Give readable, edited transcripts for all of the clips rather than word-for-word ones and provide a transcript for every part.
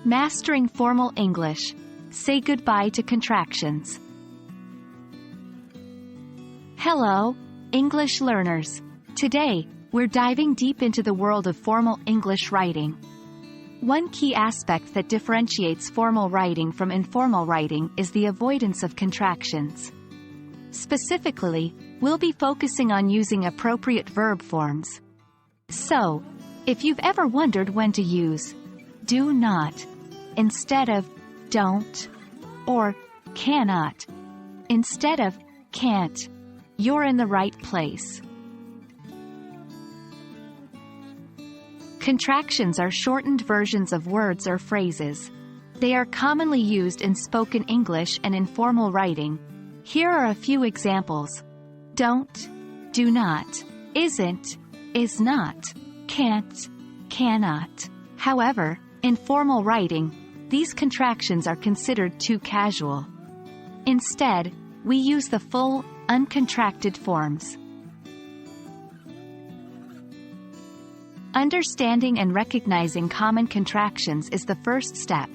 Mastering formal English. Say goodbye to contractions. Hello, English learners. Today, we're diving deep into the world of formal English writing. One key aspect that differentiates formal writing from informal writing is the avoidance of contractions. Specifically, we'll be focusing on using appropriate verb forms. So, if you've ever wondered when to use do not instead of don't, or cannot instead of can't, you're in the right place. Contractions are shortened versions of words or phrases. They are commonly used in spoken English and informal writing. Here are a few examples. Don't, do not, isn't, is not, can't, cannot. However, in formal writing, these contractions are considered too casual. Instead, we use the full, uncontracted forms. Understanding and recognizing common contractions is the first step.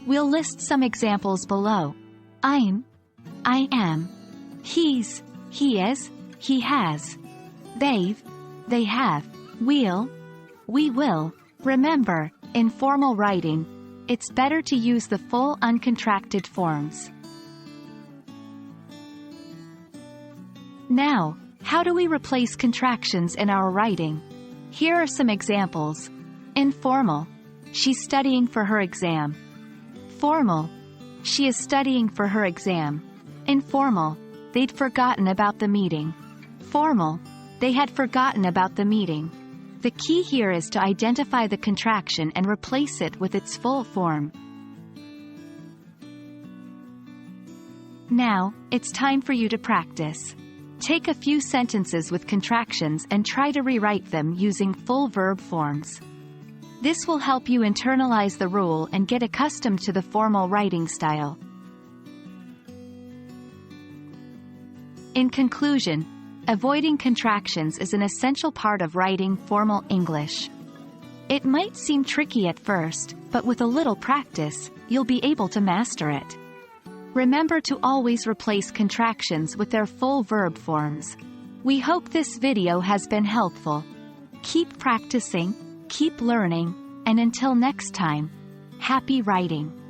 We'll list some examples below. I'm, I am. He's, he is, he has. They've, they have. We'll, we will. Remember, in formal writing, it's better to use the full uncontracted forms. Now, how do we replace contractions in our writing? Here are some examples. Informal. She's studying for her exam. Formal. She is studying for her exam. Informal. They'd forgotten about the meeting. Formal. They had forgotten about the meeting. The key here is to identify the contraction and replace it with its full form. Now, it's time for you to practice. Take a few sentences with contractions and try to rewrite them using full verb forms. This will help you internalize the rule and get accustomed to the formal writing style. In conclusion, avoiding contractions is an essential part of writing formal English. It might seem tricky at first, but with a little practice, you'll be able to master it. Remember to always replace contractions with their full verb forms. We hope this video has been helpful. Keep practicing, keep learning, and until next time, happy writing!